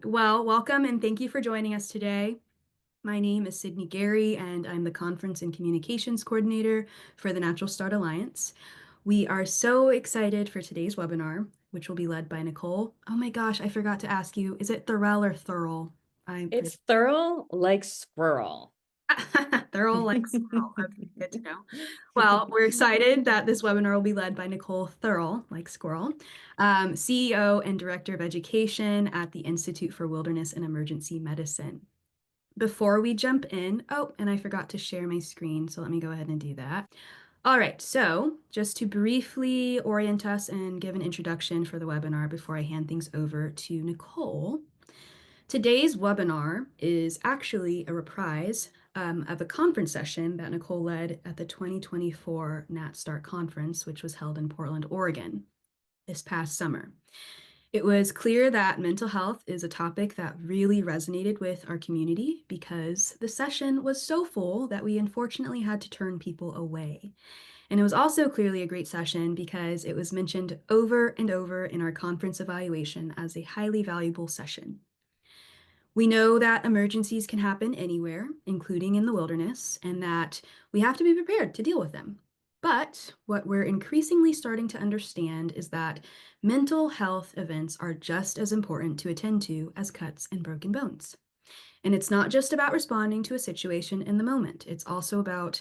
Well, welcome and thank you for joining us today. My name is Sydney Gary, and I'm the Conference and Communications Coordinator for the Natural Start Alliance. We are so excited for today's webinar, which will be led by Nicole. Oh my gosh, I forgot to ask you, is it Thurrell or Thurrell? I'm It's thorough like squirrel. Thurrell like squirrel. Okay, good to know. Well, we're excited that this webinar will be led by Nicole Thurrell, like squirrel, CEO and Director of Education at the Institute for Wilderness and Emergency Medicine. Before we jump in, oh, and I forgot to share my screen, so let me go ahead and do that. All right, so just to briefly orient us and give an introduction for the webinar before I hand things over to Nicole. Today's webinar is actually a reprise of a conference session that Nicole led at the 2024 NatStart conference, which was held in Portland, Oregon this past summer. It was clear that mental health is a topic that really resonated with our community because the session was so full that we unfortunately had to turn people away. And it was also clearly a great session because it was mentioned over and over in our conference evaluation as a highly valuable session. We know that emergencies can happen anywhere, including in the wilderness, and that we have to be prepared to deal with them. But what we're increasingly starting to understand is that mental health events are just as important to attend to as cuts and broken bones. And it's not just about responding to a situation in the moment, it's also about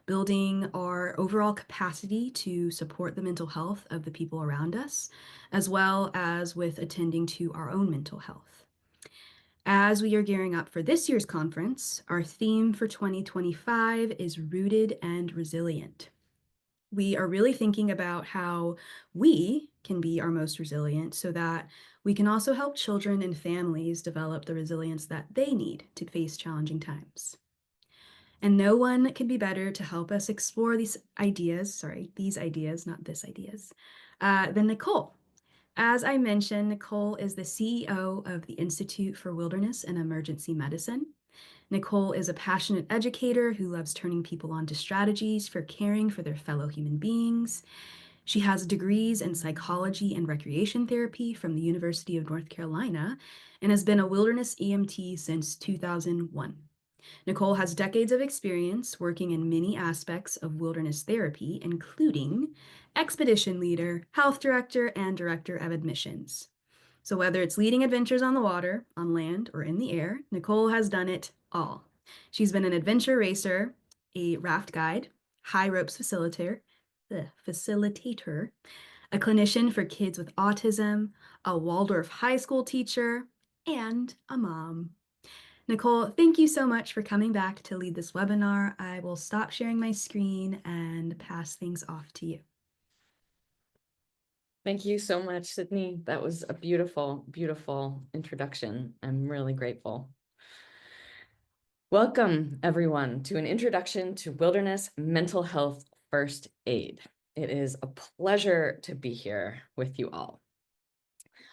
building our overall capacity to support the mental health of the people around us, as well as with attending to our own mental health. As we are gearing up for this year's conference, our theme for 2025 is Rooted and Resilient. We are really thinking about how we can be our most resilient so that we can also help children and families develop the resilience that they need to face challenging times. And no one could be better to help us explore these ideas, not this ideas, than Nicole. As I mentioned, Nicole is the CEO of the Institute for Wilderness and Emergency Medicine. Nicole is a passionate educator who loves turning people on to strategies for caring for their fellow human beings. She has degrees in psychology and recreation therapy from the University of North Carolina and has been a wilderness EMT since 2001. Nicole has decades of experience working in many aspects of wilderness therapy, including expedition leader, health director, and director of admissions. So, whether it's leading adventures on the water, on land, or in the air, Nicole has done it all. She's been an adventure racer, a raft guide, high ropes facilitator, a clinician for kids with autism, a Waldorf high school teacher, and a mom. Nicole, thank you so much for coming back to lead this webinar. I will stop sharing my screen and pass things off to you. Thank you so much, Sydney. That was a beautiful, beautiful introduction. I'm really grateful. Welcome, everyone, to an introduction to wilderness mental health first aid. It is a pleasure to be here with you all.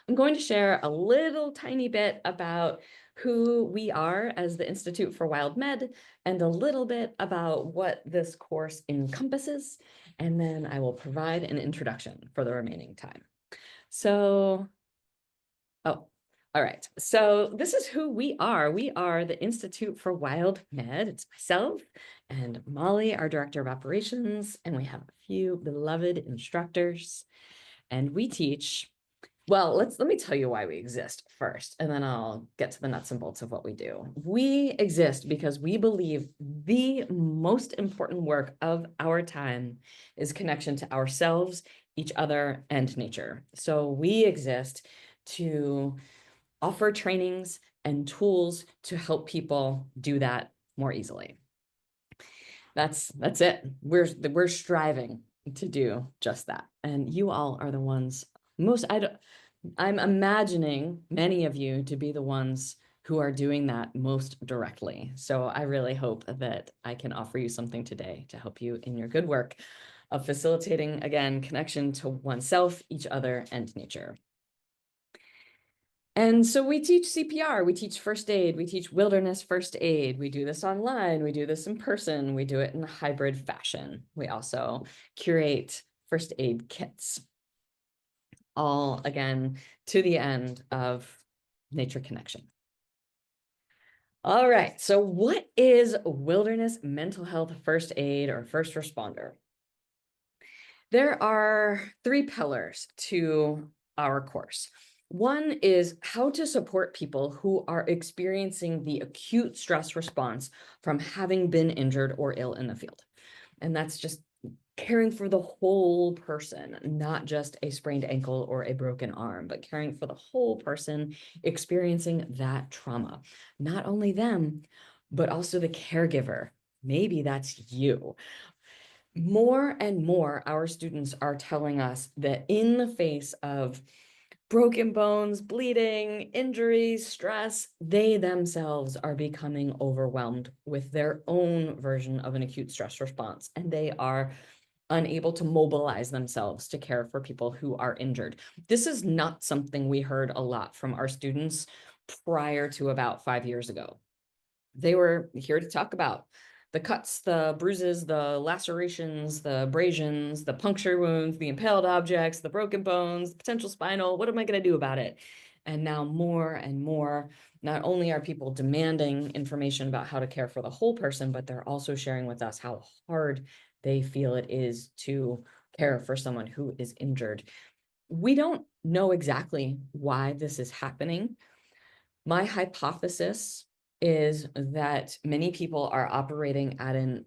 I'm going to share a little tiny bit about who we are as the Institute for Wild Med and a little bit about what this course encompasses, and then I will provide an introduction for the remaining time. So, all right. So this is who we are. We are the Institute for Wild Med. It's myself and Molly, our Director of Operations, and we have a few beloved instructors, and we teach. Well, let me tell you why we exist first, and then I'll get to the nuts and bolts of what we do. We exist because we believe the most important work of our time is connection to ourselves, each other, and nature. So we exist to offer trainings and tools to help people do that more easily. That's it. We're striving to do just that, and you all are the ones I'm imagining many of you to be the ones who are doing that most directly. So I really hope that I can offer you something today to help you in your good work of facilitating, again, connection to oneself, each other, and nature. And so we teach CPR, we teach first aid, we teach wilderness first aid. We do this online, we do this in person, we do it in a hybrid fashion. We also curate first aid kits, all again to the end of nature connection. All right, so what is wilderness mental health first aid or first responder? There are three pillars to our course. One is how to support people who are experiencing the acute stress response from having been injured or ill in the field. And that's just caring for the whole person, not just a sprained ankle or a broken arm, but caring for the whole person experiencing that trauma. Not only them, but also the caregiver. Maybe that's you. More and more, our students are telling us that in the face of broken bones, bleeding, injuries, stress, they themselves are becoming overwhelmed with their own version of an acute stress response, and they are unable to mobilize themselves to care for people who are injured. This is not something we heard a lot from our students prior to about 5 years ago. They were here to talk about the cuts, the bruises, the lacerations, the abrasions, the puncture wounds, the impaled objects, the broken bones, potential spinal. What am I going to do about it? And now more and more, not only are people demanding information about how to care for the whole person, but they're also sharing with us how hard they feel it is to care for someone who is injured. We don't know exactly why this is happening. My hypothesis is that many people are operating at an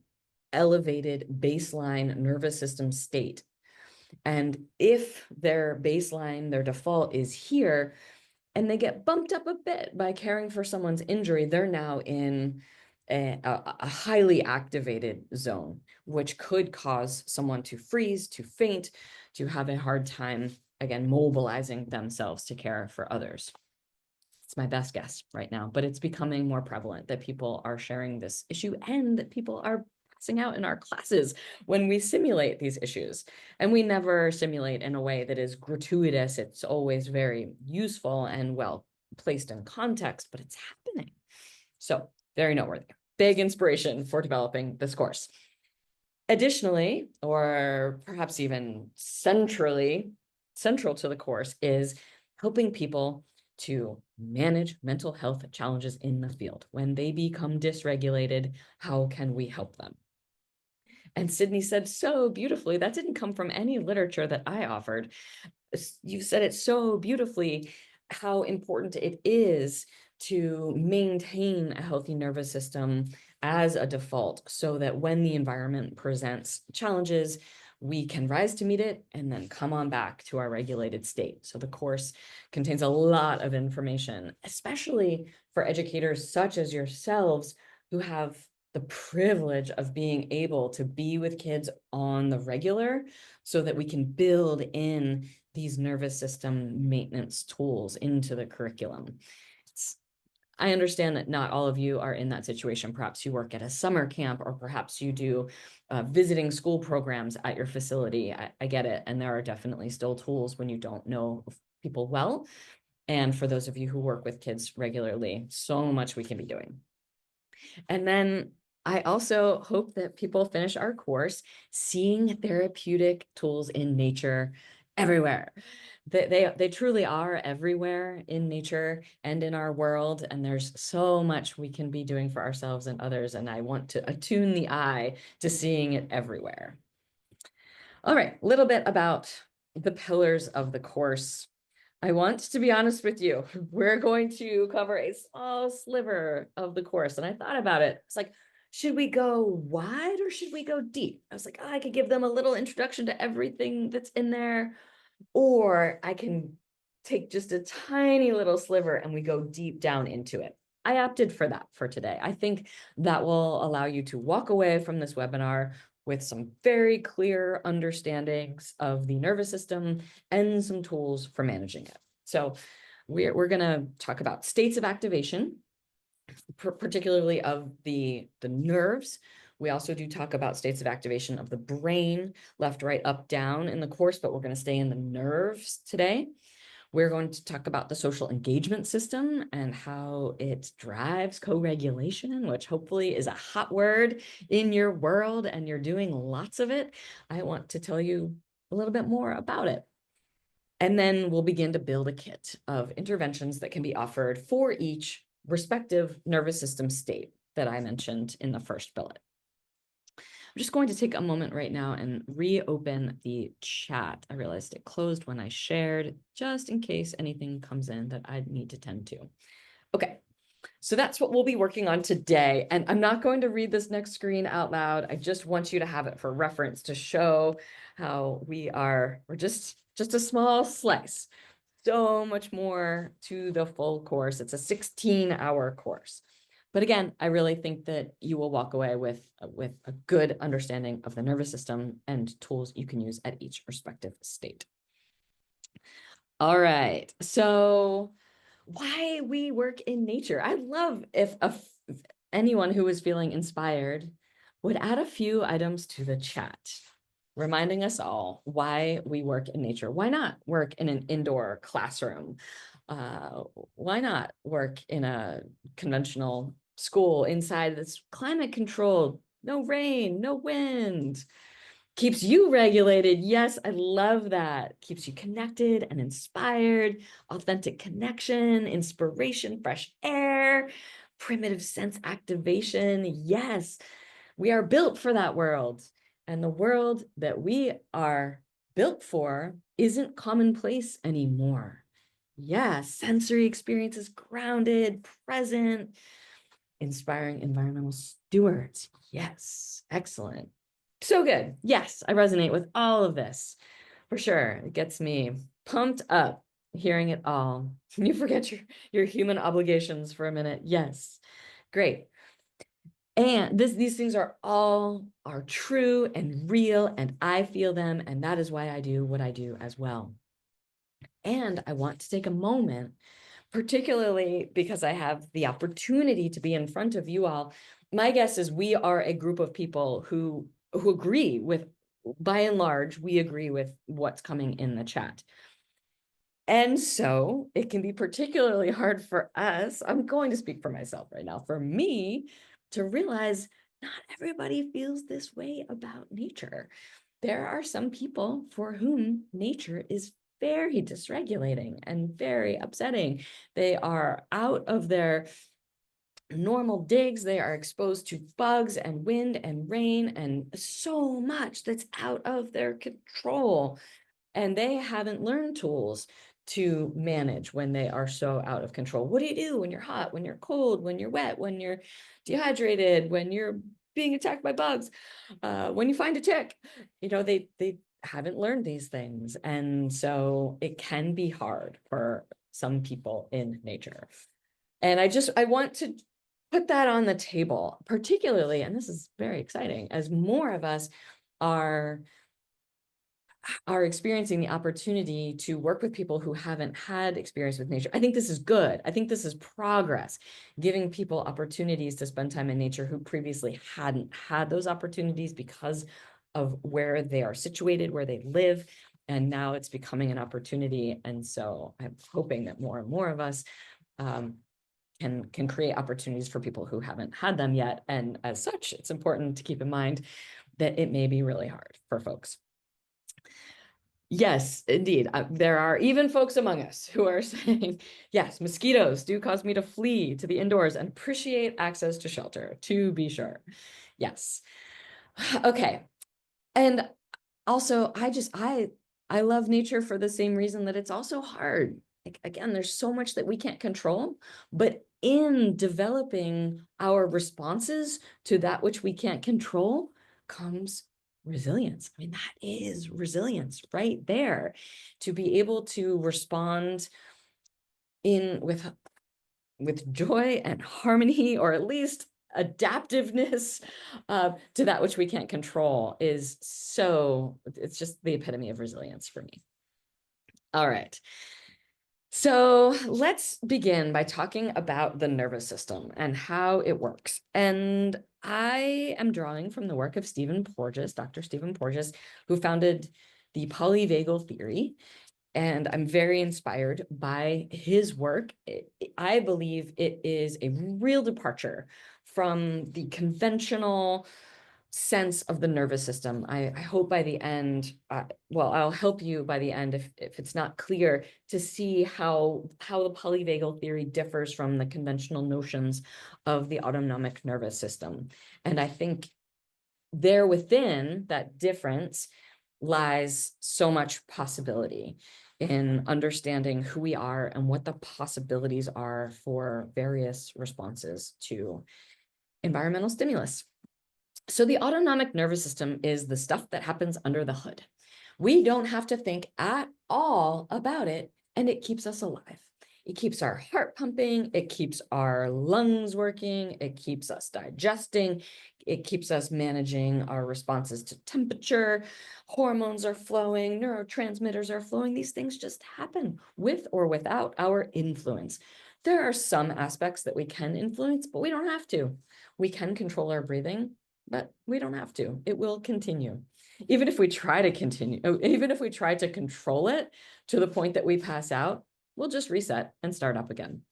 elevated baseline nervous system state. And if their baseline, their default is here, and they get bumped up a bit by caring for someone's injury, they're now in a highly activated zone, which could cause someone to freeze, to faint, to have a hard time, again, mobilizing themselves to care for others. It's my best guess right now, but it's becoming more prevalent that people are sharing this issue and that people are passing out in our classes when we simulate these issues. And we never simulate in a way that is gratuitous. It's always very useful and well placed in context, but it's happening. So very noteworthy. Big inspiration for developing this course. Additionally, or perhaps even central to the course is helping people to manage mental health challenges in the field. When they become dysregulated, how can we help them? And Sydney said so beautifully, that didn't come from any literature that I offered. You said it so beautifully, how important it is to maintain a healthy nervous system as a default so that when the environment presents challenges, we can rise to meet it and then come on back to our regulated state. So the course contains a lot of information, especially for educators such as yourselves who have the privilege of being able to be with kids on the regular so that we can build in these nervous system maintenance tools into the curriculum. I understand that not all of you are in that situation. Perhaps you work at a summer camp, or perhaps you do visiting school programs at your facility. I get it. And there are definitely still tools when you don't know people well. And for those of you who work with kids regularly, so much we can be doing. And then I also hope that people finish our course seeing therapeutic tools in nature everywhere. They truly are everywhere in nature and in our world. And there's so much we can be doing for ourselves and others. And I want to attune the eye to seeing it everywhere. All right, a little bit about the pillars of the course. I want to be honest with you. We're going to cover a small sliver of the course. And I thought about it. It's like, should we go wide or should we go deep? I was like, oh, I could give them a little introduction to everything that's in there, or I can take just a tiny little sliver and we go deep down into it. I opted for that for today. I think that will allow you to walk away from this webinar with some very clear understandings of the nervous system and some tools for managing it. So we're going to talk about states of activation, particularly of the nerves. We also do talk about states of activation of the brain, left, right, up, down in the course, but we're going to stay in the nerves today. We're going to talk about the social engagement system and how it drives co-regulation, which hopefully is a hot word in your world and you're doing lots of it. I want to tell you a little bit more about it. And then we'll begin to build a kit of interventions that can be offered for each respective nervous system state that I mentioned in the first bullet. I'm just going to take a moment right now and reopen the chat. I realized it closed when I shared, just in case anything comes in that I need to tend to. Okay, so that's what we'll be working on today. And I'm not going to read this next screen out loud. I just want you to have it for reference to show how we're just a small slice. So much more to the full course. It's a 16-hour course. But again, I really think that you will walk away with a good understanding of the nervous system and tools you can use at each respective state. All right, so why we work in nature. I'd love if anyone who is feeling inspired would add a few items to the chat, reminding us all why we work in nature. Why not work in an indoor classroom? Why not work in a conventional school inside that's climate controlled, no rain, no wind? Keeps you regulated. Yes, I love that. Keeps you connected and inspired, authentic connection, inspiration, fresh air, primitive sense activation. Yes, we are built for that world. And the world that we are built for isn't commonplace anymore. Yeah, sensory experiences grounded, present, inspiring environmental stewards. Yes, excellent. So good. Yes, I resonate with all of this for sure. It gets me pumped up hearing it all. Can you forget your human obligations for a minute? Yes, great. And these things are true and real, and I feel them, and that is why I do what I do as well. And I want to take a moment, particularly because I have the opportunity to be in front of you all. My guess is we are a group of people who agree with, by and large, we agree with what's coming in the chat. And so it can be particularly hard for us, I'm going to speak for myself right now, for me to realize not everybody feels this way about nature. There are some people for whom nature is very dysregulating and very upsetting. They are out of their normal digs. They are exposed to bugs and wind and rain and so much that's out of their control. And they haven't learned tools to manage when they are so out of control. What do you do when you're hot, when you're cold, when you're wet, when you're dehydrated, when you're being attacked by bugs, when you find a tick? You know, they haven't learned these things. And so it can be hard for some people in nature. And I want to put that on the table, particularly, and this is very exciting, as more of us are experiencing the opportunity to work with people who haven't had experience with nature. I think this is good. I think this is progress, giving people opportunities to spend time in nature who previously hadn't had those opportunities because of where they are situated, where they live. And now it's becoming an opportunity. And so I'm hoping that more and more of us can create opportunities for people who haven't had them yet. And as such, it's important to keep in mind that it may be really hard for folks. Yes, indeed. There are even folks among us who are saying, yes, mosquitoes do cause me to flee to the indoors and appreciate access to shelter, to be sure. Yes. Okay. And also, I love nature for the same reason that it's also hard. Like, again, there's so much that we can't control, but in developing our responses to that which we can't control comes resilience. I mean, that is resilience right there, to be able to respond with joy and harmony, or at least adaptiveness to that which we can't control, it's just the epitome of resilience for me. All right. So let's begin by talking about the nervous system and how it works. And I am drawing from the work of Dr. Stephen Porges, who founded the polyvagal theory. And I'm very inspired by his work. I believe it is a real departure from the conventional sense of the nervous system. I hope by the end, well, I'll help you by the end if it's not clear, to see how the polyvagal theory differs from the conventional notions of the autonomic nervous system. And I think there within that difference lies so much possibility in understanding who we are and what the possibilities are for various responses to environmental stimulus. So the autonomic nervous system is the stuff that happens under the hood. We don't have to think at all about it, and it keeps us alive. It keeps our heart pumping, it keeps our lungs working, it keeps us digesting, it keeps us managing our responses to temperature, hormones are flowing, neurotransmitters are flowing. These things just happen with or without our influence. There are some aspects that we can influence, but we don't have to. We can control our breathing, but we don't have to. It will continue. Even if we try to continue, even if we try to control it to the point that we pass out, we'll just reset and start up again.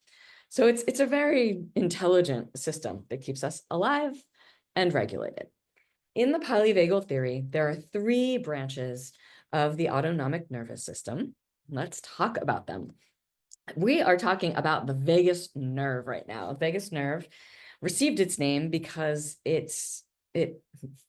So it's a very intelligent system that keeps us alive and regulated. In the polyvagal theory, there are 3 branches of the autonomic nervous system. Let's talk about them. We are talking about the vagus nerve right now. Vagus nerve received its name because it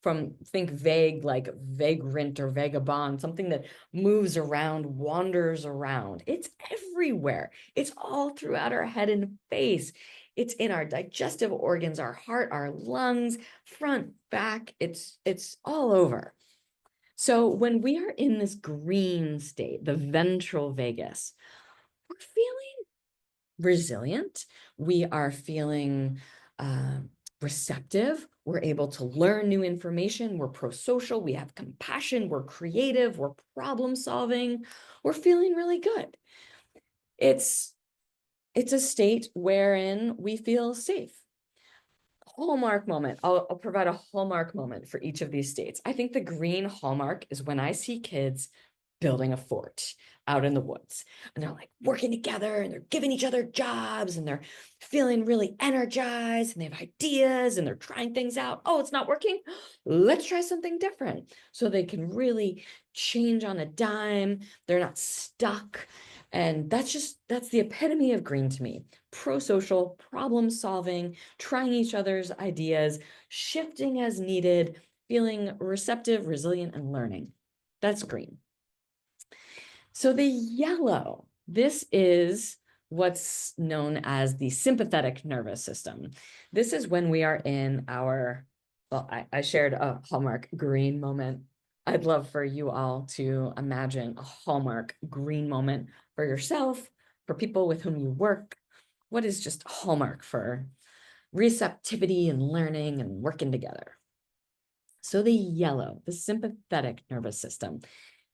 from, think vague, like vagrant or vagabond, something that moves around, wanders around. It's everywhere. It's all throughout our head and face. It's in our digestive organs, our heart, our lungs, front, back. It's all over. So when we are in this green state, the ventral vagus, we're feeling resilient. We are feeling receptive. We're able to learn new information. We're pro-social. We have compassion. We're creative. We're problem solving. We're feeling really good. It's a state wherein we feel safe. Hallmark moment. I'll provide a hallmark moment for each of these states. I think the green hallmark is when I see kids building a fort out in the woods, and they're like working together, and they're giving each other jobs, and they're feeling really energized, and they have ideas, and they're trying things out. Oh, it's not working. Let's try something different. So they can really change on a dime. They're not stuck. And that's the epitome of green to me. Pro-social, problem solving, trying each other's ideas, shifting as needed, feeling receptive, resilient, and learning. That's green. So the yellow, this is what's known as the sympathetic nervous system. This is when we are in our, well, I shared a hallmark green moment. I'd love for you all to imagine a hallmark green moment for yourself, for people with whom you work. What is just a hallmark for receptivity and learning and working together? So the yellow, the sympathetic nervous system.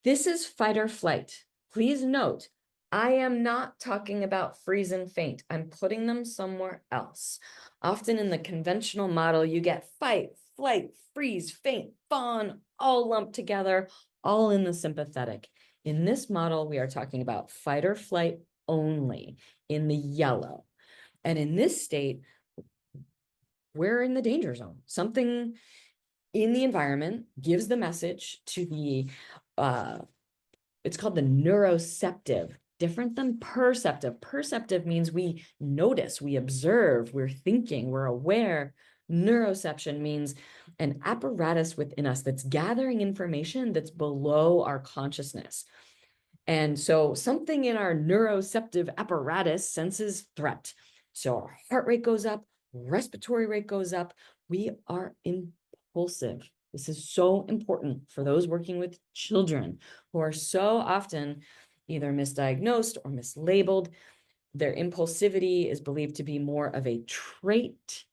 This is fight or flight. Please note, I am not talking about freeze and faint. I'm putting them somewhere else. Often in the conventional model, you get fight, flight, freeze, faint, fawn, all lumped together, all in the sympathetic. In this model, we are talking about fight or flight only in the yellow. And in this state, we're in the danger zone. Something in the environment gives the message to the it's called the neuroceptive, different than perceptive. Perceptive means we notice, we observe, we're thinking, we're aware. Neuroception means an apparatus within us that's gathering information that's below our consciousness. And so something in our neuroceptive apparatus senses threat. So our heart rate goes up, respiratory rate goes up. We are impulsive. This is so important for those working with children who are so often either misdiagnosed or mislabeled. Their impulsivity is believed to be more of a trait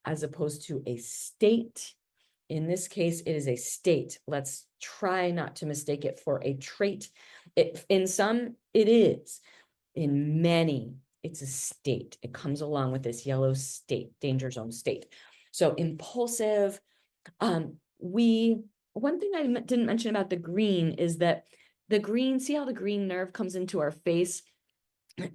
as opposed to a state. In this case, it is a state. Let's try not to mistake it for a trait. In some, it is. In many, it's a state. It comes along with this yellow state, danger zone state. So impulsive. One thing I didn't mention about the green is that the green, see how the green nerve comes into our face?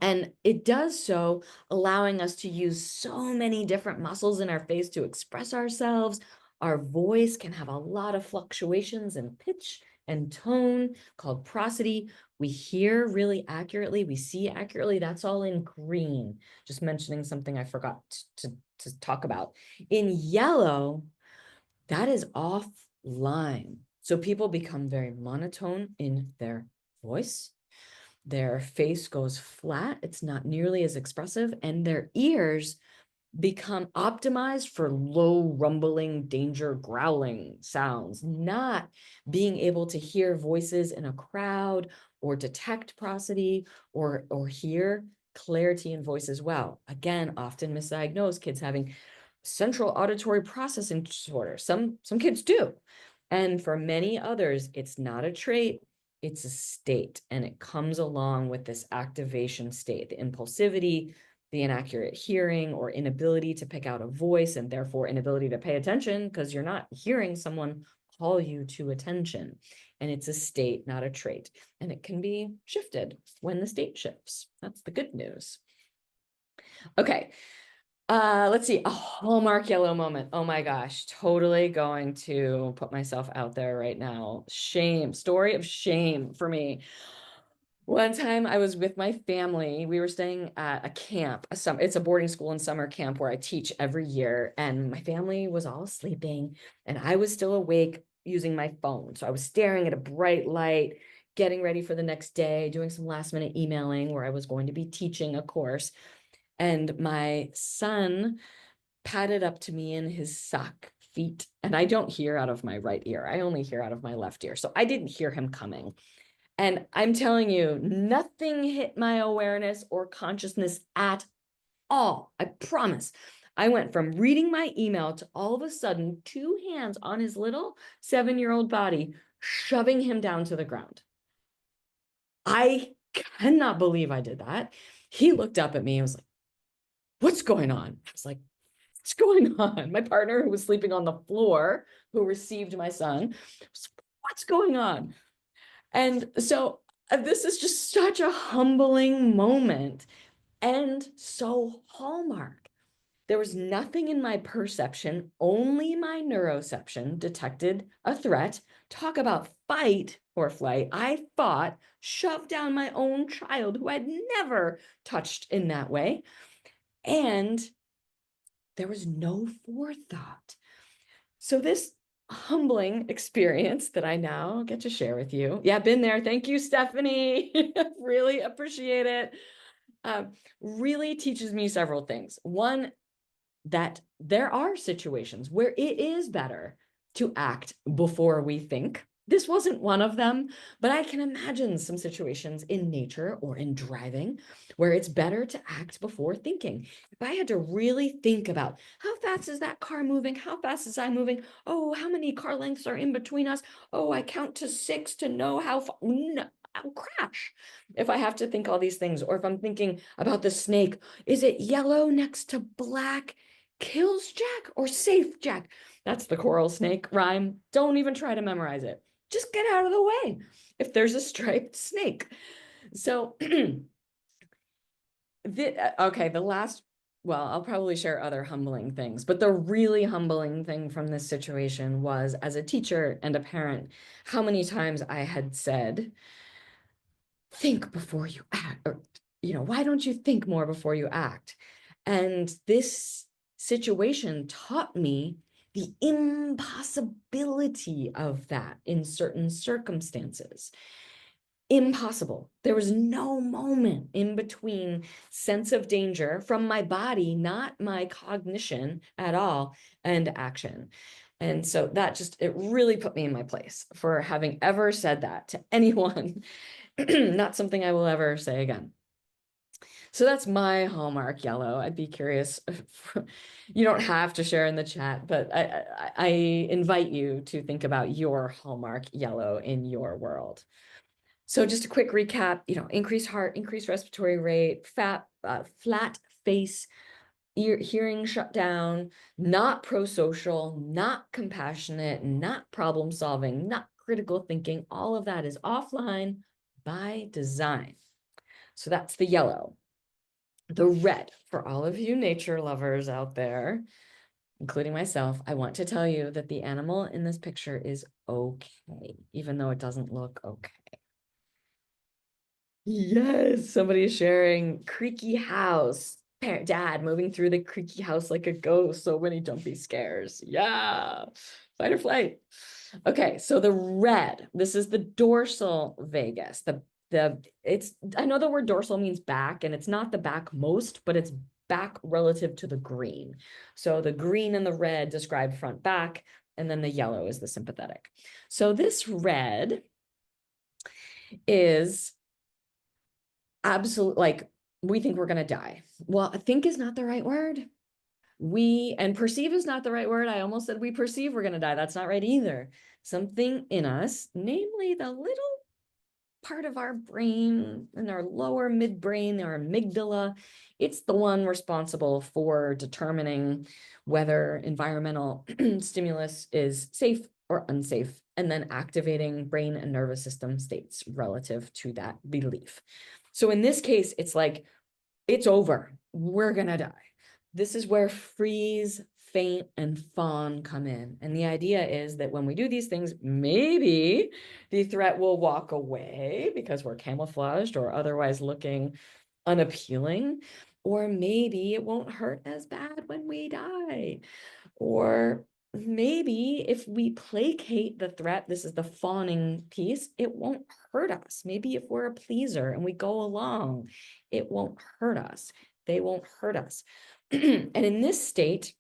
And it does so, allowing us to use so many different muscles in our face to express ourselves. Our voice can have a lot of fluctuations in pitch and tone called prosody. We hear really accurately, we see accurately. That's all in green. Just mentioning something I forgot to talk about. In yellow, that is offline. So people become very monotone in their voice. Their face goes flat. It's not nearly as expressive, and their ears become optimized for low rumbling, danger, growling sounds, not being able to hear voices in a crowd or detect prosody or hear clarity in voice as well. Again, often misdiagnosed, kids having central auditory processing disorder. Some kids do. And for many others, it's not a trait, it's a state. And it comes along with this activation state, the impulsivity, the inaccurate hearing or inability to pick out a voice, and therefore inability to pay attention because you're not hearing someone call you to attention. And it's a state, not a trait. And it can be shifted when the state shifts. That's the good news. Okay. Let's see, a hallmark yellow moment. Oh my gosh, totally going to put myself out there right now. Shame, story of shame for me. One time I was with my family. We were staying at a camp, it's a boarding school and summer camp where I teach every year. And my family was all sleeping and I was still awake using my phone. So I was staring at a bright light, getting ready for the next day, doing some last minute emailing where I was going to be teaching a course. And my son padded up to me in his sock feet. And I don't hear out of my right ear. I only hear out of my left ear. So I didn't hear him coming. And I'm telling you, nothing hit my awareness or consciousness at all. I promise. I went from reading my email to all of a sudden, two hands on his little 7-year-old body, shoving him down to the ground. I cannot believe I did that. He looked up at me and was like, "What's going on?" I was like, "What's going on?" My partner, who was sleeping on the floor, who received my son, was, "What's going on?" And so this is just such a humbling moment and so hallmark. There was nothing in my perception, only my neuroception detected a threat. Talk about fight or flight. I fought, shoved down my own child who I'd never touched in that way. And there was no forethought. So this humbling experience that I now get to share with you. Yeah, been there. Thank you, Stephanie. Really appreciate it. Really teaches me several things. One, that there are situations where it is better to act before we think. This wasn't one of them, but I can imagine some situations in nature or in driving where it's better to act before thinking. If I had to really think about how fast is that car moving? How fast is I moving? Oh, how many car lengths are in between us? Oh, I count to 6 to know how far. No, I'll crash if I have to think all these things. Or if I'm thinking about the snake, is it yellow next to black? Kills Jack or safe Jack? That's the coral snake rhyme. Don't even try to memorize it. Just get out of the way if there's a striped snake. So, the last, well, I'll probably share other humbling things, but the really humbling thing from this situation was, as a teacher and a parent, how many times I had said, think before you act, or, why don't you think more before you act? And this situation taught me the impossibility of that in certain circumstances. Impossible. There was no moment in between sense of danger from my body, not my cognition at all, and action. And so it really put me in my place for having ever said that to anyone. Not something I will ever say again. So that's my hallmark yellow. I'd be curious. You don't have to share in the chat, but I invite you to think about your hallmark yellow in your world. So just a quick recap, increased heart, increased respiratory rate, flat face, hearing shut down, not pro-social, not compassionate, not problem solving, not critical thinking. All of that is offline by design. So that's the yellow. The red, for all of you nature lovers out there, including myself, I want to tell you that the animal in this picture is okay, even though it doesn't look okay. Yes, somebody is sharing creaky house. Dad moving through the creaky house like a ghost. So many jumpy scares. Yeah, fight or flight. Okay, so the red, this is the dorsal vagus. It's, I know the word dorsal means back, and it's not the back most, but it's back relative to the green. So the green and the red describe front back, and then the yellow is the sympathetic. So this red is absolute, like, we think we're going to die. Well, think is not the right word. And perceive is not the right word. I almost said we perceive we're going to die. That's not right either. Something in us, namely the little part of our brain in our lower midbrain, our amygdala, it's the one responsible for determining whether environmental stimulus is safe or unsafe, and then activating brain and nervous system states relative to that belief. So in this case, it's like, it's over. We're going to die. This is where freeze, faint, and fawn come in. And the idea is that when we do these things, maybe the threat will walk away because we're camouflaged or otherwise looking unappealing, or maybe it won't hurt as bad when we die. Or maybe if we placate the threat, this is the fawning piece, it won't hurt us. Maybe if we're a pleaser and we go along, it won't hurt us. They won't hurt us. And in this state,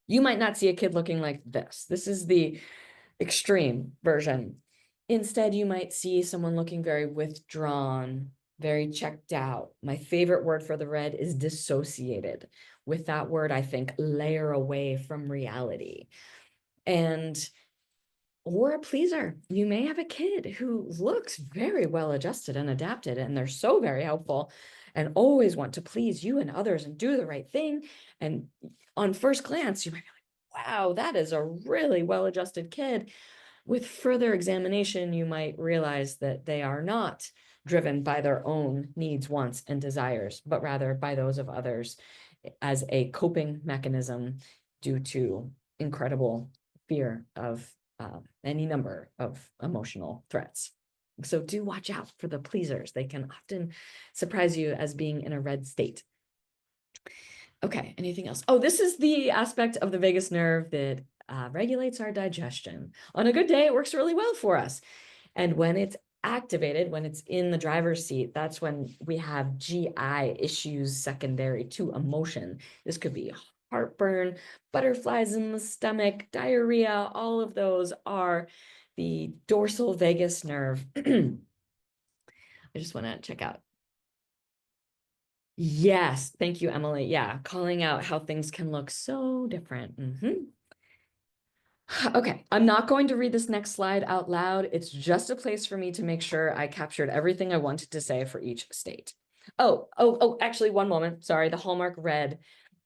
you might not see a kid looking like this. This is the extreme version. Instead, you might see someone looking very withdrawn, very checked out. My favorite word for the red is dissociated. With that word, I think layer away from reality. Or a pleaser. You may have a kid who looks very well adjusted and adapted, and they're so very helpful and always want to please you and others and do the right thing. And on first glance, you might be like, wow, that is a really well-adjusted kid. With further examination, you might realize that they are not driven by their own needs, wants, and desires, but rather by those of others as a coping mechanism due to incredible fear of any number of emotional threats. So do watch out for the pleasers. They can often surprise you as being in a red state. Okay, anything else? Oh, this is the aspect of the vagus nerve that regulates our digestion. On a good day, it works really well for us. And when it's activated, when it's in the driver's seat, that's when we have GI issues secondary to emotion. This could be heartburn, butterflies in the stomach, diarrhea. All of those are the dorsal vagus nerve. I just want to check out. Yes, thank you, Emily. Yeah, calling out how things can look so different. Okay, I'm not going to read this next slide out loud. It's just a place for me to make sure I captured everything I wanted to say for each state. Oh, actually, one moment. Sorry, the hallmark red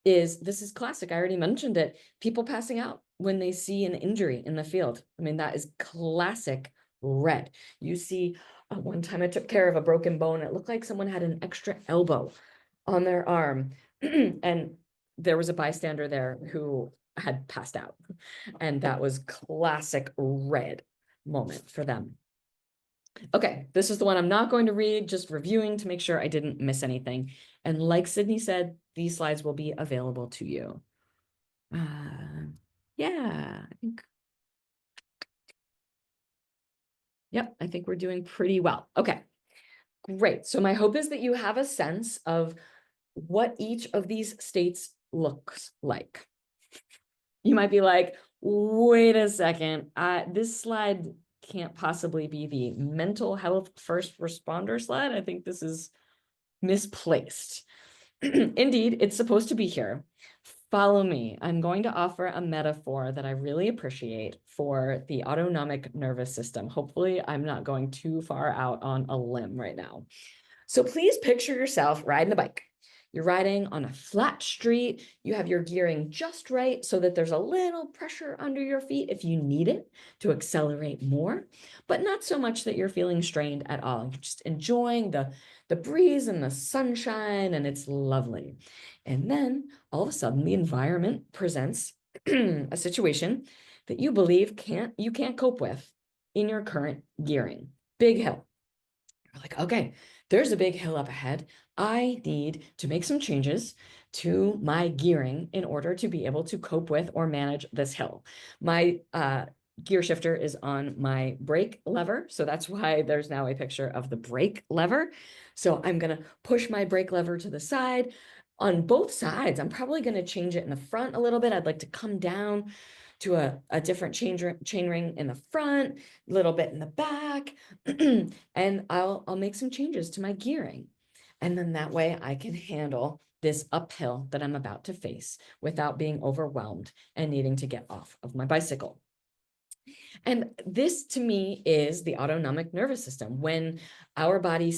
this is classic. I already mentioned it. People passing out when they see an injury in the field. I mean, that is classic red. You see, one time I took care of a broken bone. It looked like someone had an extra elbow on their arm. And there was a bystander there who had passed out. And that was classic red moment for them. Okay, this is the one I'm not going to read, just reviewing to make sure I didn't miss anything. And like Sydney said, these slides will be available to you. Yeah, I think we're doing pretty well. Okay, great. So my hope is that you have a sense of what each of these states looks like. You might be like, wait a second, this slide can't possibly be the mental health first responder slide. I think this is misplaced. Indeed, it's supposed to be here. Follow me. I'm going to offer a metaphor that I really appreciate for the autonomic nervous system. Hopefully, I'm not going too far out on a limb right now. So please picture yourself riding a bike. You're riding on a flat street. You have your gearing just right so that there's a little pressure under your feet if you need it to accelerate more, but not so much that you're feeling strained at all. You're just enjoying the breeze and the sunshine, and it's lovely. And then all of a sudden, the environment presents a situation that you believe you can't cope with in your current gearing. Big hill. You're like, okay, there's a big hill up ahead. I need to make some changes to my gearing in order to be able to cope with or manage this hill. My gear shifter is on my brake lever. So that's why there's now a picture of the brake lever. So I'm going to push my brake lever to the side. On both sides, I'm probably going to change it in the front a little bit. I'd like to come down to a different chain ring in the front, a little bit in the back, and I'll make some changes to my gearing. And then that way I can handle this uphill that I'm about to face without being overwhelmed and needing to get off of my bicycle. And this to me is the autonomic nervous system. When our body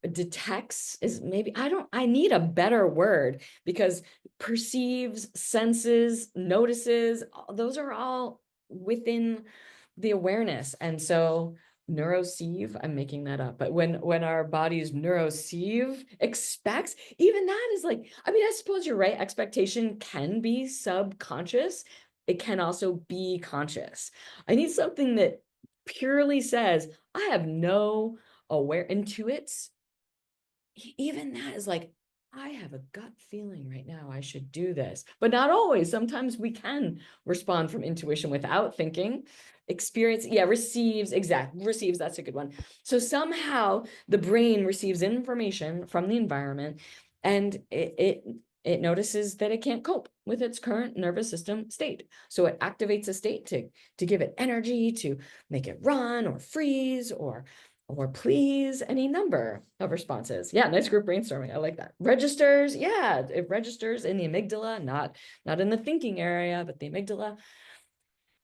detects is maybe, I need a better word, because perceives, senses, notices, those are all within the awareness. And so neuroceive, I'm making that up, but when our body's neuroceive expects, even that is like, I mean, I suppose you're right, expectation can be subconscious, it can also be conscious. I need something that purely says I have no intuits. Even that is like, I have a gut feeling right now I should do this, but not always. Sometimes we can respond from intuition without thinking. Experience, yeah, receives, that's a good one. So somehow the brain receives information from the environment, and it notices that it can't cope with its current nervous system state. So it activates a state to give it energy, to make it run or freeze or please, any number of responses. Yeah, nice group brainstorming. I like that. Registers, yeah, it registers in the amygdala, not in the thinking area, but the amygdala.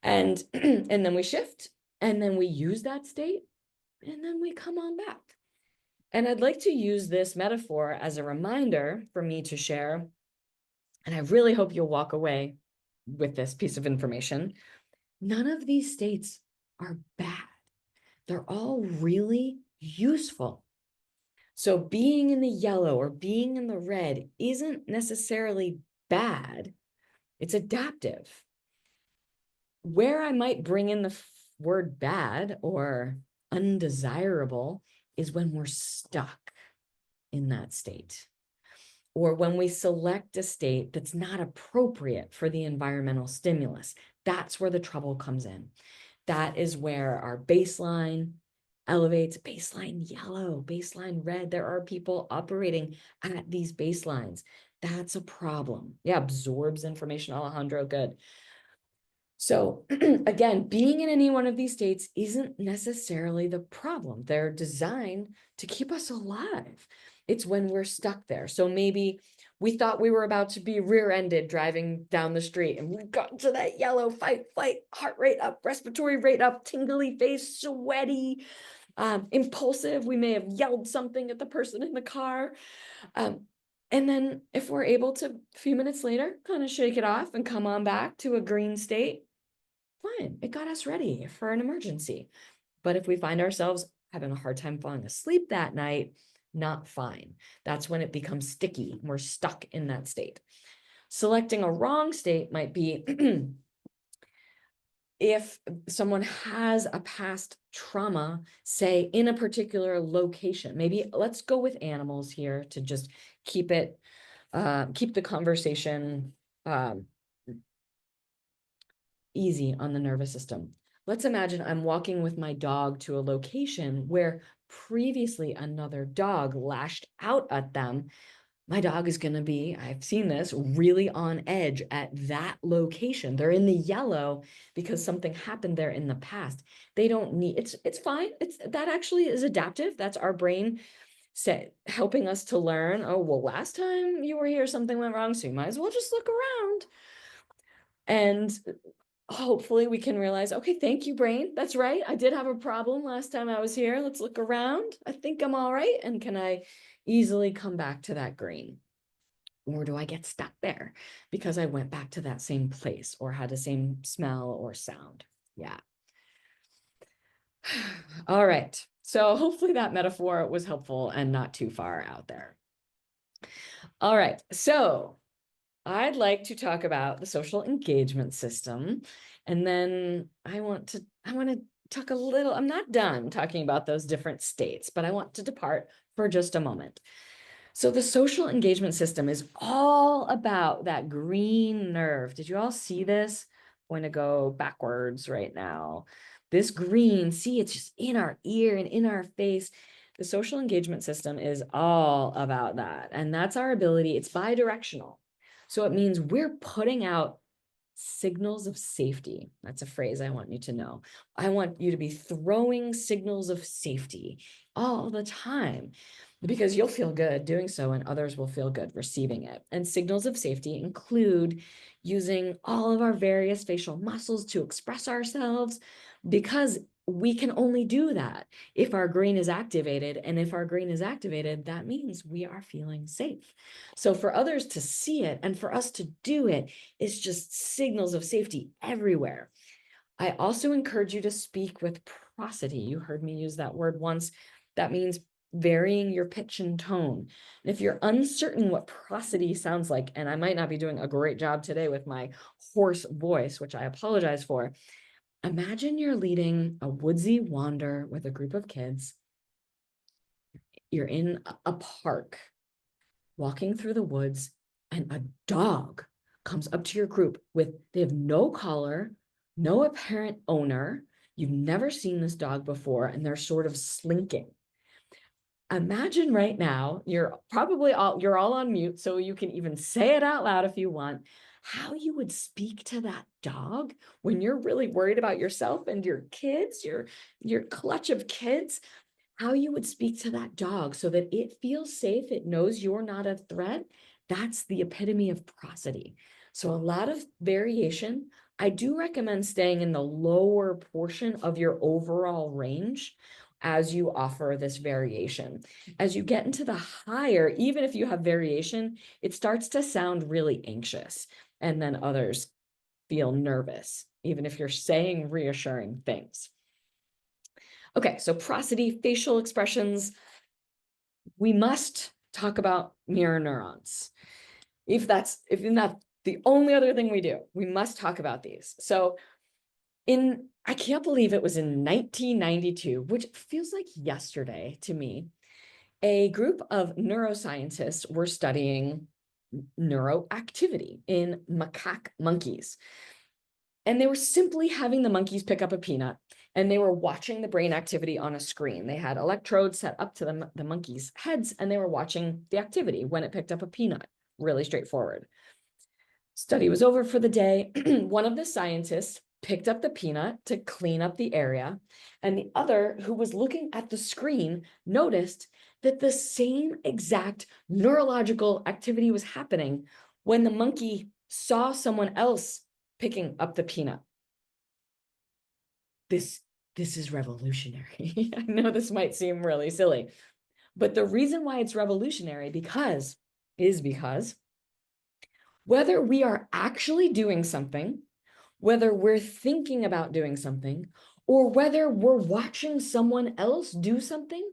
And and then we shift, and then we use that state, and then we come on back. And I'd like to use this metaphor as a reminder for me to share, and I really hope you'll walk away with this piece of information. None of these states are bad. They're all really useful. So being in the yellow or being in the red isn't necessarily bad. It's adaptive. Where I might bring in the word bad or undesirable is when we're stuck in that state, or when we select a state that's not appropriate for the environmental stimulus. That's where the trouble comes in. That is where our baseline elevates, baseline yellow, baseline red. There are people operating at these baselines. That's a problem. Yeah, absorbs information, Alejandro, good. So again, being in any one of these states isn't necessarily the problem. They're designed to keep us alive. It's when we're stuck there. So maybe we thought we were about to be rear-ended driving down the street, and we got to that yellow, fight, flight, heart rate up, respiratory rate up, tingly face, sweaty, impulsive. We may have yelled something at the person in the car. And then if we're able to, a few minutes later, kind of shake it off and come on back to a green state, fine, it got us ready for an emergency. But if we find ourselves having a hard time falling asleep that night, not fine. That's when it becomes sticky. We're stuck in that state. Selecting a wrong state might be if someone has a past trauma, say in a particular location. Maybe let's go with animals here to just keep it, keep the conversation easy on the nervous system. Let's imagine I'm walking with my dog to a location where previously another dog lashed out at them. My dog is going to be, I've seen this, really on edge at that location. They're in the yellow because something happened there in the past. They don't need, it's fine. That actually is adaptive. That's our brain helping us to learn, oh, well, last time you were here, something went wrong, so you might as well just look around. And hopefully we can realize, okay, thank you, brain. That's right. I did have a problem last time I was here. Let's look around. I think I'm all right. And can I easily come back to that green? Or do I get stuck there because I went back to that same place or had the same smell or sound? Yeah. All right. So hopefully that metaphor was helpful and not too far out there. All right. So I'd like to talk about the social engagement system. And then I want to talk a little, I'm not done talking about those different states, but I want to depart for just a moment. So the social engagement system is all about that green nerve. Did you all see this? I'm going to go backwards right now. This green, see, it's just in our ear and in our face. The social engagement system is all about that. And that's our ability. It's bi-directional. So it means we're putting out signals of safety. That's a phrase I want you to know. I want you to be throwing signals of safety all the time because you'll feel good doing so and others will feel good receiving it. And signals of safety include using all of our various facial muscles to express ourselves because we can only do that if our green is activated. And if our green is activated, that means we are feeling safe. So for others to see it and for us to do it is just signals of safety everywhere. I also encourage you to speak with prosody. You heard me use that word once. That means varying your pitch and tone. And if you're uncertain what prosody sounds like, and I might not be doing a great job today with my hoarse voice, which I apologize for, imagine you're leading a woodsy wander with a group of kids. You're in a park, walking through the woods, and a dog comes up to your group they have no collar, no apparent owner. You've never seen this dog before, and they're sort of slinking. Imagine right now, you're all on mute, so you can even say it out loud if you want, how you would speak to that dog when you're really worried about yourself and your kids, your clutch of kids, how you would speak to that dog so that it feels safe, it knows you're not a threat. That's the epitome of prosody. So a lot of variation. I do recommend staying in the lower portion of your overall range as you offer this variation. As you get into the higher, even if you have variation, it starts to sound really anxious. And then others feel nervous, even if you're saying reassuring things. Okay, so prosody, facial expressions. We must talk about mirror neurons. If that's the only other thing we do, we must talk about these. So I can't believe it was in 1992, which feels like yesterday to me, a group of neuroscientists were studying neuroactivity in macaque monkeys. And they were simply having the monkeys pick up a peanut and they were watching the brain activity on a screen. They had electrodes set up to the monkeys' heads and they were watching the activity when it picked up a peanut. Really straightforward. Study was over for the day. One of the scientists picked up the peanut to clean up the area, and the other, who was looking at the screen, noticed that the same exact neurological activity was happening when the monkey saw someone else picking up the peanut. This is revolutionary. I know this might seem really silly, but the reason why it's revolutionary is because whether we are actually doing something, whether we're thinking about doing something, or whether we're watching someone else do something,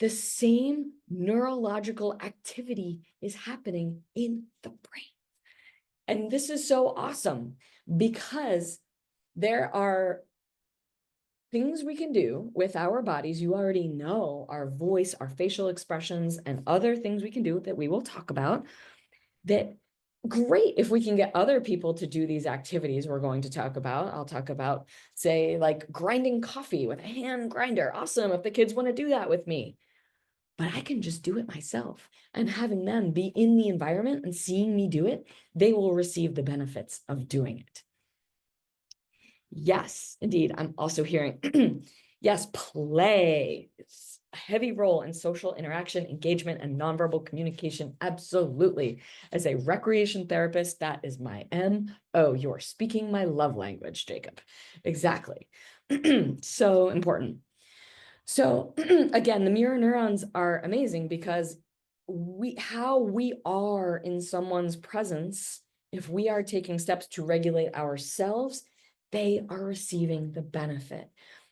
the same neurological activity is happening in the brain. And this is so awesome because there are things we can do with our bodies. You already know our voice, our facial expressions, and other things we can do that we will talk about. That great if we can get other people to do these activities we're going to talk about. I'll talk about, say, like grinding coffee with a hand grinder. Awesome if the kids want to do that with me. But I can just do it myself. And having them be in the environment and seeing me do it, they will receive the benefits of doing it. Yes, indeed. I'm also hearing, yes, play. It's a heavy role in social interaction, engagement, and nonverbal communication. Absolutely. As a recreation therapist, that is my MO. You're speaking my love language, Jacob. Exactly. So important. So again, the mirror neurons are amazing because how we are in someone's presence, if we are taking steps to regulate ourselves, they are receiving the benefit.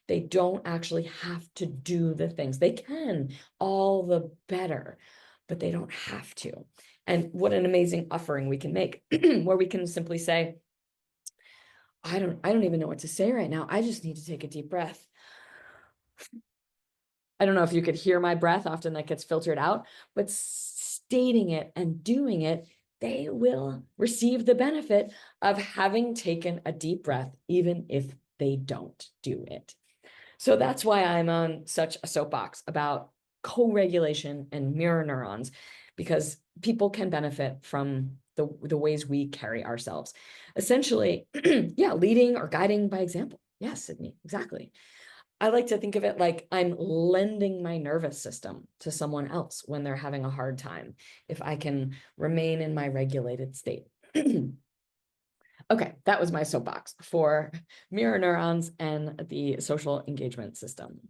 They don't actually have to do the things. They can, all the better, but they don't have to. And what an amazing offering we can make where we can simply say, I don't even know what to say right now. I just need to take a deep breath. I don't know if you could hear my breath. Often that gets filtered out, but stating it and doing it, they will receive the benefit of having taken a deep breath, even if they don't do it. So that's why I'm on such a soapbox about co-regulation and mirror neurons, because people can benefit from the ways we carry ourselves. Essentially, yeah, leading or guiding by example. Yes, Sydney, exactly. I like to think of it like I'm lending my nervous system to someone else when they're having a hard time, if I can remain in my regulated state. Okay, that was my soapbox for mirror neurons and the social engagement system.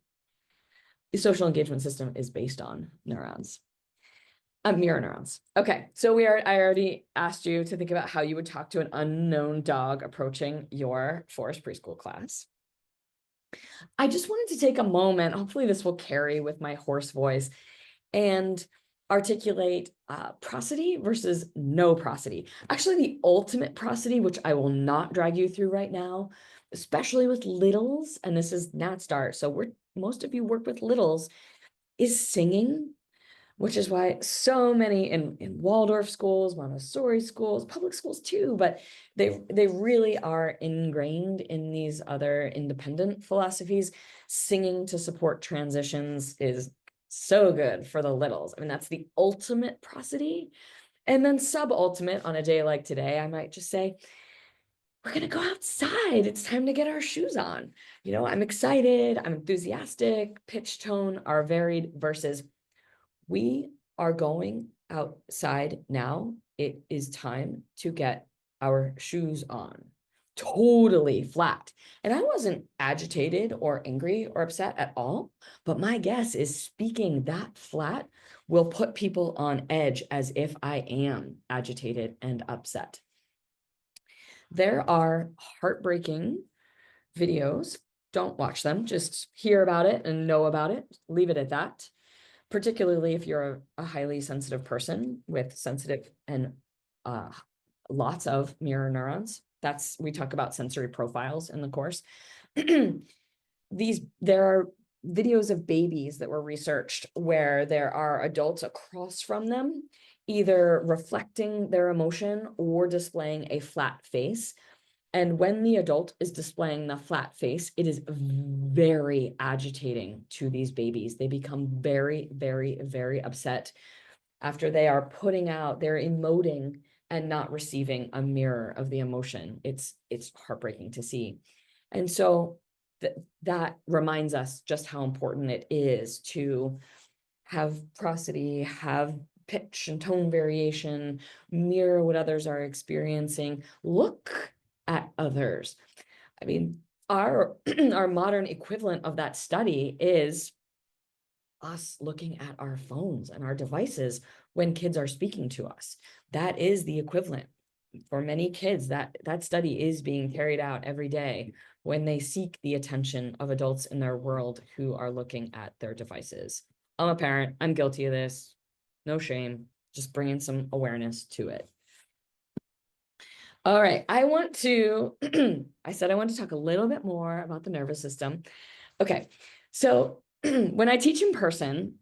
The social engagement system is based on neurons. Mirror neurons. Okay, so I already asked you to think about how you would talk to an unknown dog approaching your forest preschool class. I just wanted to take a moment, hopefully this will carry with my hoarse voice, and articulate prosody versus no prosody. Actually, the ultimate prosody, which I will not drag you through right now, especially with littles, and this is Nat Start, so most of you work with littles, is singing, which is why so many in Waldorf schools, Montessori schools, public schools too, but they really are ingrained in these other independent philosophies. Singing to support transitions is so good for the littles. I mean, that's the ultimate prosody. And then sub-ultimate on a day like today, I might just say, we're going to go outside. It's time to get our shoes on. I'm excited. I'm enthusiastic. Pitch, tone are varied versus we are going outside now. It is time to get our shoes on. Totally flat. And I wasn't agitated or angry or upset at all. But my guess is speaking that flat will put people on edge as if I am agitated and upset. There are heartbreaking videos. Don't watch them. Just hear about it and know about it. Leave it at that, particularly if you're a highly sensitive person with sensitive and lots of mirror neurons. We talk about sensory profiles in the course. There are videos of babies that were researched where there are adults across from them, either reflecting their emotion or displaying a flat face. And when the adult is displaying the flat face, it is very agitating to these babies. They become very, very, very upset after they're emoting and not receiving a mirror of the emotion. It's heartbreaking to see. And so that reminds us just how important it is to have prosody, have pitch and tone variation, mirror what others are experiencing, look at others. I mean, our modern equivalent of that study is us looking at our phones and our devices when kids are speaking to us. That is the equivalent. For many kids, that study is being carried out every day when they seek the attention of adults in their world who are looking at their devices. I'm a parent. I'm guilty of this. No shame. Just bringing some awareness to it. All right. I said I want to talk a little bit more about the nervous system. Okay. So when I teach in person,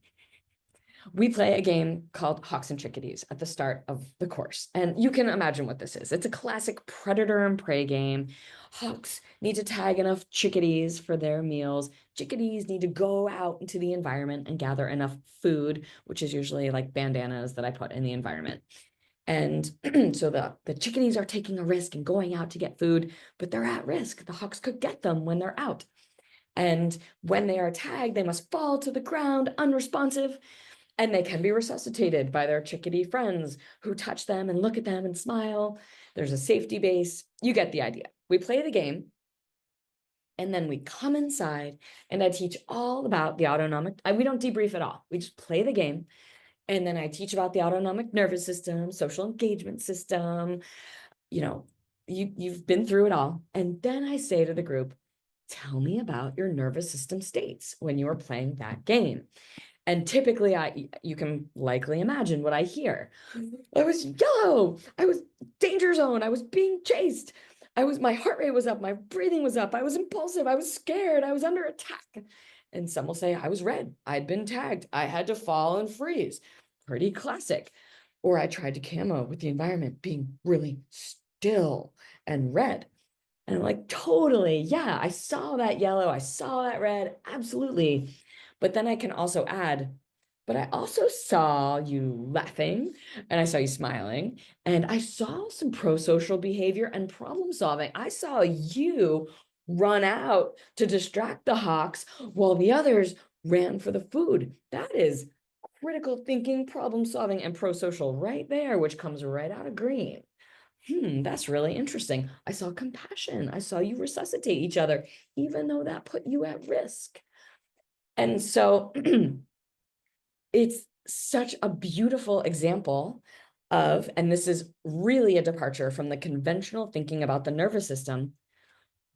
we play a game called Hawks and Chickadees at the start of the course. And you can imagine what this is. It's a classic predator and prey game. Hawks need to tag enough chickadees for their meals. Chickadees need to go out into the environment and gather enough food, which is usually like bandanas that I put in the environment. And so the chickadees are taking a risk and going out to get food, but they're at risk. The hawks could get them when they're out. And when they are tagged, they must fall to the ground unresponsive, and they can be resuscitated by their chickadee friends who touch them and look at them and smile. There's a safety base. You get the idea. We play the game, and then we come inside, and I teach all about the autonomic. We don't debrief at all. We just play the game. And then I teach about the autonomic nervous system, social engagement system. You've been through it all. And then I say to the group, tell me about your nervous system states when you are playing that game. And typically you can likely imagine what I hear. I was yellow. I was danger zone. I was being chased. My heart rate was up. My breathing was up. I was impulsive. I was scared. I was under attack. And some will say I was red. I'd been tagged. I had to fall and freeze. Pretty classic. Or I tried to camo with the environment being really still and red. And I'm like, totally. Yeah, I saw that yellow. I saw that red. Absolutely. But then I can also add, but I also saw you laughing and I saw you smiling and I saw some pro-social behavior and problem solving. I saw you run out to distract the hawks while the others ran for the food. That is critical thinking, problem solving, and pro-social right there, which comes right out of green. That's really interesting. I saw compassion. I saw you resuscitate each other, even though that put you at risk. And so it's such a beautiful example of, and this is really a departure from the conventional thinking about the nervous system.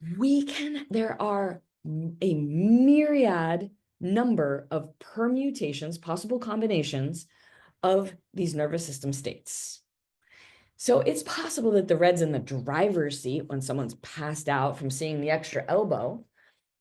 There are a myriad number of permutations, possible combinations of these nervous system states. So it's possible that the red's in the driver's seat when someone's passed out from seeing the extra elbow,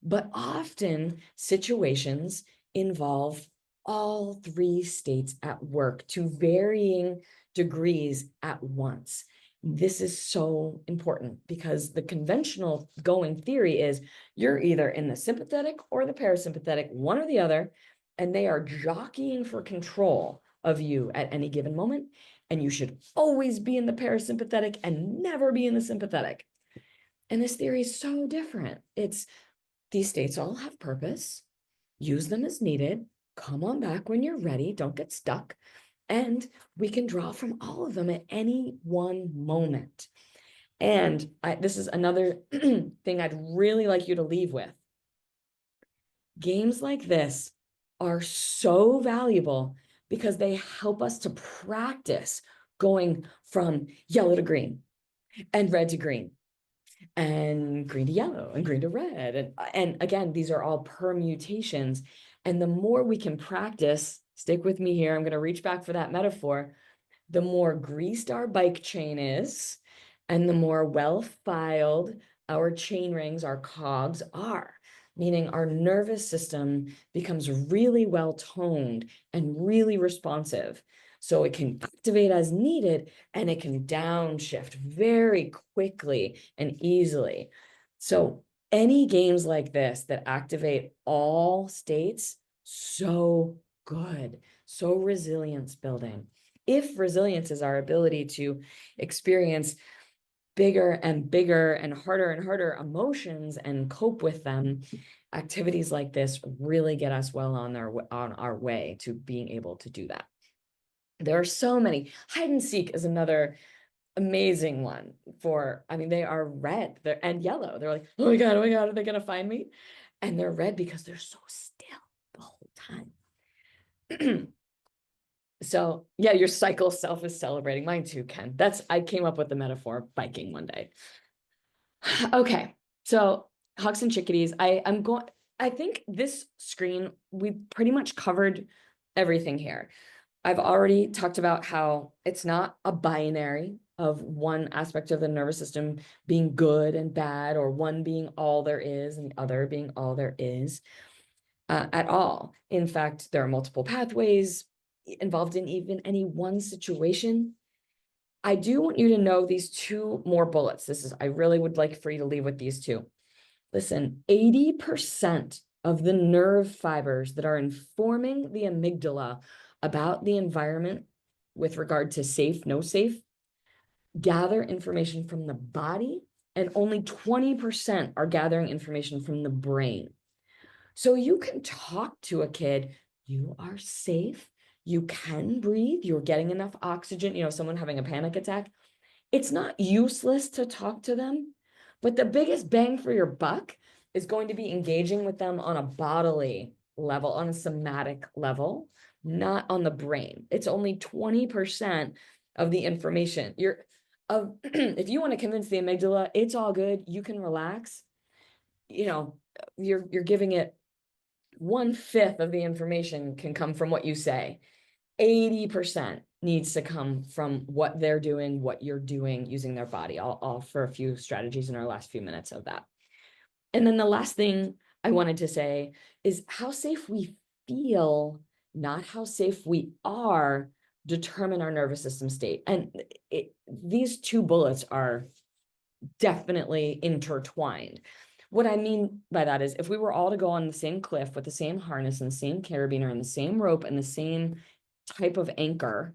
but often situations involve all three states at work to varying degrees at once. This is so important because the conventional going theory is you're either in the sympathetic or the parasympathetic, one or the other, and they are jockeying for control of you at any given moment. And you should always be in the parasympathetic and never be in the sympathetic. And this theory is so different. These states all have purpose. Use them as needed. Come on back when you're ready. Don't get stuck. And we can draw from all of them at any one moment. And this is another thing I'd really like you to leave with. Games like this are so valuable because they help us to practice going from yellow to green and red to green and green to yellow and green to red. And again, these are all permutations. And the more we can practice, stick with me here, I'm going to reach back for that metaphor, the more greased our bike chain is, and the more well-filed our chain rings, our cogs are, meaning our nervous system becomes really well-toned and really responsive. So it can activate as needed and it can downshift very quickly and easily. So any games like this that activate all states, so good, so resilience building. If resilience is our ability to experience bigger and bigger and harder emotions and cope with them, activities like this really get us well on our way to being able to do that. There are so many. Hide and seek is another amazing one they are red and yellow. They're like, oh my God, are they going to find me? And they're red because they're so still the whole time. So yeah, your cycle self is celebrating. Mine too, Ken. I came up with the metaphor biking one day. Okay, so hawks and chickadees. I think this screen, we pretty much covered everything here. I've already talked about how it's not a binary of one aspect of the nervous system being good and bad, or one being all there is and the other being all there is at all. In fact, there are multiple pathways involved in even any one situation. I do want you to know these two more bullets. I really would like for you to leave with these two. Listen, 80% of the nerve fibers that are informing the amygdala about the environment with regard to safe, no safe, gather information from the body, and only 20% are gathering information from the brain. So you can talk to a kid, you are safe, you can breathe, you're getting enough oxygen, someone having a panic attack. It's not useless to talk to them, but the biggest bang for your buck is going to be engaging with them on a bodily level, on a somatic level, not on the brain. It's only 20% of the information. If you want to convince the amygdala, it's all good, you can relax, you're giving it 1/5 of the information can come from what you say. 80% needs to come from what they're doing, what you're doing using their body. I'll offer a few strategies in our last few minutes of that. And then the last thing I wanted to say is how safe we feel, not how safe we are, determine our nervous system state. And these two bullets are definitely intertwined. What I mean by that is if we were all to go on the same cliff with the same harness and the same carabiner and the same rope and the same type of anchor,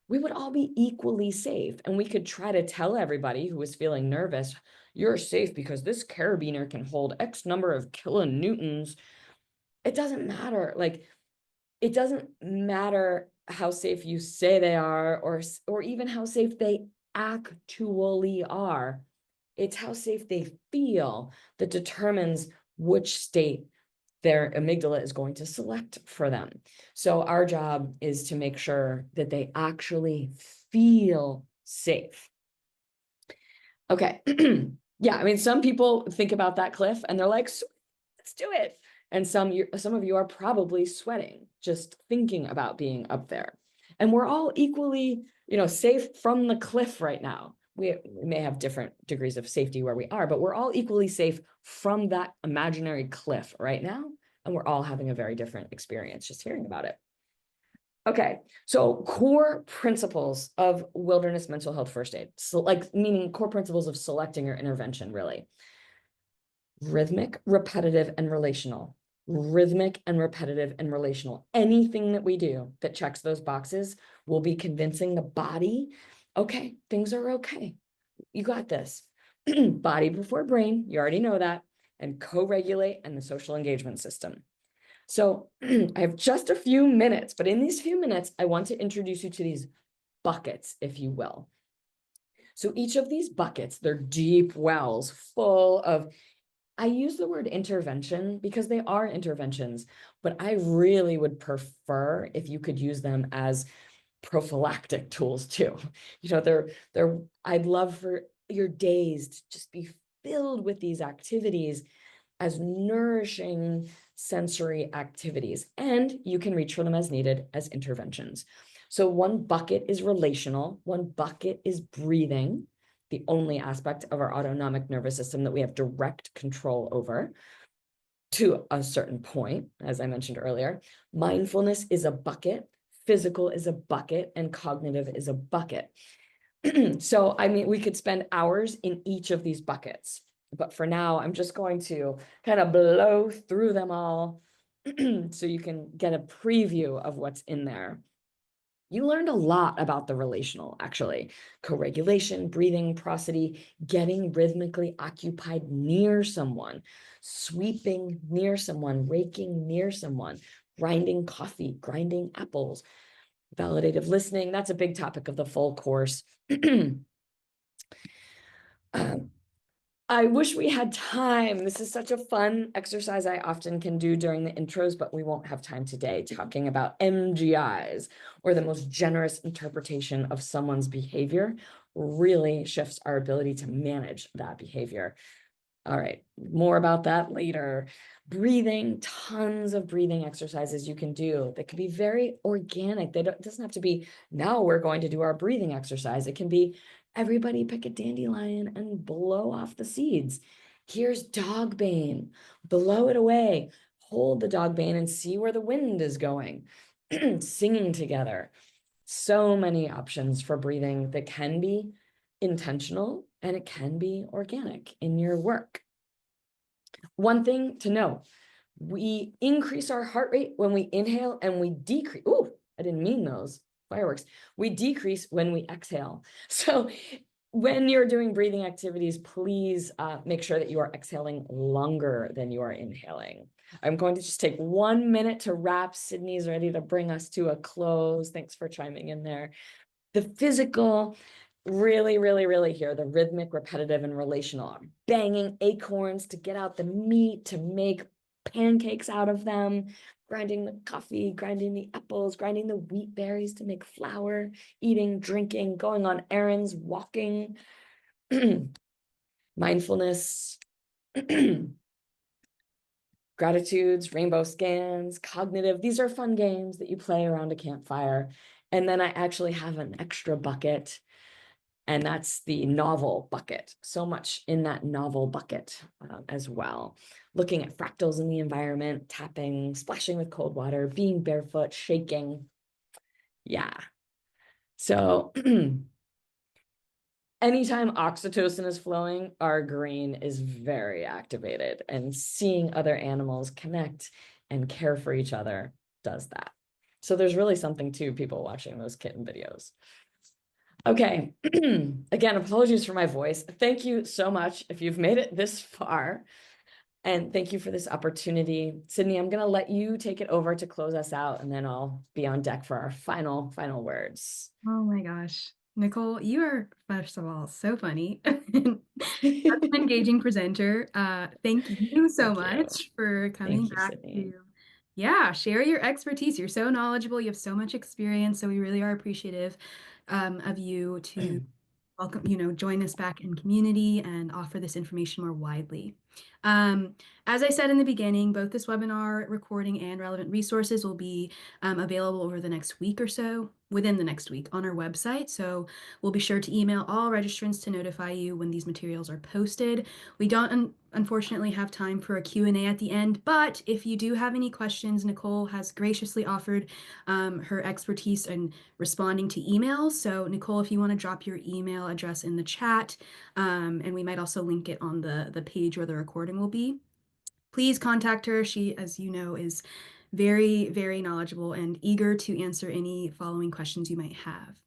we would all be equally safe. And we could try to tell everybody who was feeling nervous, you're safe because this carabiner can hold X number of kilonewtons. It doesn't matter. Like, it doesn't matter how safe you say they are, or even how safe they actually are. It's how safe they feel that determines which state their amygdala is going to select for them. So our job is to make sure that they actually feel safe. Okay. Yeah, I mean, some people think about that cliff and they're like, let's do it. And some of you are probably sweating just thinking about being up there. And we're all equally, safe from the cliff right now. We may have different degrees of safety where we are, but we're all equally safe from that imaginary cliff right now. And we're all having a very different experience just hearing about it. Okay, so core principles of wilderness mental health first aid. So meaning core principles of selecting your intervention, really. Rhythmic, repetitive, and relational. Rhythmic and repetitive and relational. Anything that we do that checks those boxes will be convincing the body, okay, things are okay. You got this. Body before brain, you already know that, and co-regulate and the social engagement system. So I have just a few minutes, but in these few minutes, I want to introduce you to these buckets, if you will. So each of these buckets, they're deep wells full of, I use the word intervention because they are interventions, but I really would prefer if you could use them as prophylactic tools too. I'd love for your days to just be filled with these activities as nourishing sensory activities, and you can reach for them as needed as interventions. So one bucket is relational, one bucket is breathing, the only aspect of our autonomic nervous system that we have direct control over to a certain point, as I mentioned earlier. Mindfulness is a bucket, physical is a bucket, and cognitive is a bucket. So, I mean, we could spend hours in each of these buckets. But for now, I'm just going to kind of blow through them all so you can get a preview of what's in there. You learned a lot about the relational, actually. Co-regulation, breathing, prosody, getting rhythmically occupied near someone, sweeping near someone, raking near someone, grinding coffee, grinding apples, validative listening. That's a big topic of the full course. I wish we had time. This is such a fun exercise I often can do during the intros, but we won't have time today talking about MGIs, or the most generous interpretation of someone's behavior really shifts our ability to manage that behavior. All right, more about that later. Breathing, tons of breathing exercises you can do that can be very organic. It doesn't have to be, now we're going to do our breathing exercise. It can be, everybody pick a dandelion and blow off the seeds. Here's dog bane, blow it away. Hold the dog bane and see where the wind is going. Singing together. So many options for breathing that can be intentional and it can be organic in your work. One thing to know, we increase our heart rate when we inhale and we decrease. Ooh, I didn't mean those fireworks. We decrease when we exhale. So when you're doing breathing activities, please make sure that you are exhaling longer than you are inhaling. I'm going to just take 1 minute to wrap. Sydney's ready to bring us to a close. Thanks for chiming in there. The physical, really, really, really here, the rhythmic, repetitive, and relational. Banging acorns to get out the meat, to make pancakes out of them, grinding the coffee, grinding the apples, grinding the wheat berries to make flour, eating, drinking, going on errands, walking, mindfulness. gratitudes, rainbow scans, cognitive. These are fun games that you play around a campfire. And then I actually have an extra bucket, and that's the novel bucket. So much in that novel bucket as well. Looking at fractals in the environment, tapping, splashing with cold water, being barefoot, shaking. Yeah. So anytime oxytocin is flowing, our brain is very activated, and seeing other animals connect and care for each other does that. So there's really something to people watching those kitten videos. Okay, again, apologies for my voice. Thank you so much if you've made it this far. And thank you for this opportunity. Sydney, I'm going to let you take it over to close us out, and then I'll be on deck for our final words. Oh my gosh. Nicole, you are, first of all, so funny. Such an engaging presenter. Thank you so Thank you. much for coming Thank you, back Sydney. to, yeah, share your expertise. You're so knowledgeable. You have so much experience. So we really are appreciative of you to welcome, join us back in community and offer this information more widely. Um, as I said in the beginning, both this webinar recording and relevant resources will be available over the next week or so, within the next week on our website. So we'll be sure to email all registrants to notify you when these materials are posted. We don't unfortunately have time for a Q&A at the end, but if you do have any questions, Nicole has graciously offered her expertise in responding to emails. So Nicole, if you want to drop your email address in the chat, and we might also link it on the page where the recording will be, please contact her. She, as you know, is very, very knowledgeable and eager to answer any following questions you might have.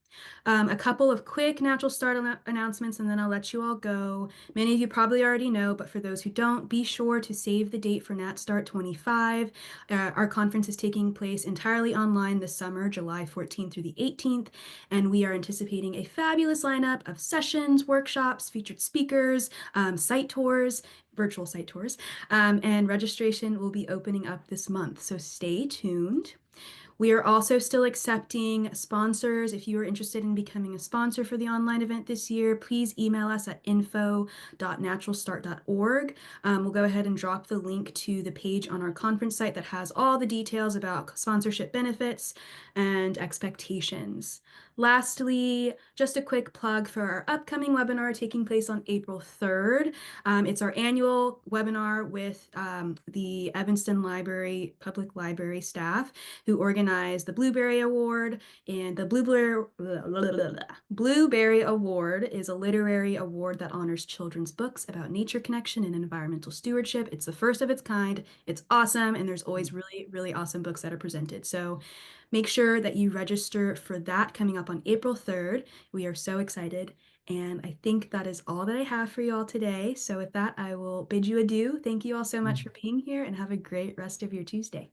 A couple of quick natural start announcements, and then I'll let you all go. Many of you probably already know, but for those who don't, be sure to save the date for Nat Start 25. Our conference is taking place entirely online this summer, July 14th through the 18th, and we are anticipating a fabulous lineup of sessions, workshops, featured speakers, site tours, virtual site tours, and registration will be opening up this month, so stay tuned. We are also still accepting sponsors. If you are interested in becoming a sponsor for the online event this year, please email us at info.naturalstart.org. We'll go ahead and drop the link to the page on our conference site that has all the details about sponsorship benefits and expectations. Lastly, just a quick plug for our upcoming webinar taking place on April 3rd. It's our annual webinar with the Evanston Library, Public Library staff who organized the Blueberry Award. And the Blueberry Award is a literary award that honors children's books about nature connection and environmental stewardship. It's the first of its kind. It's awesome, and there's always really, really awesome books that are presented. So make sure that you register for that coming up on April 3rd. We are so excited. And I think that is all that I have for you all today. So with that, I will bid you adieu. Thank you all so much for being here, and have a great rest of your Tuesday.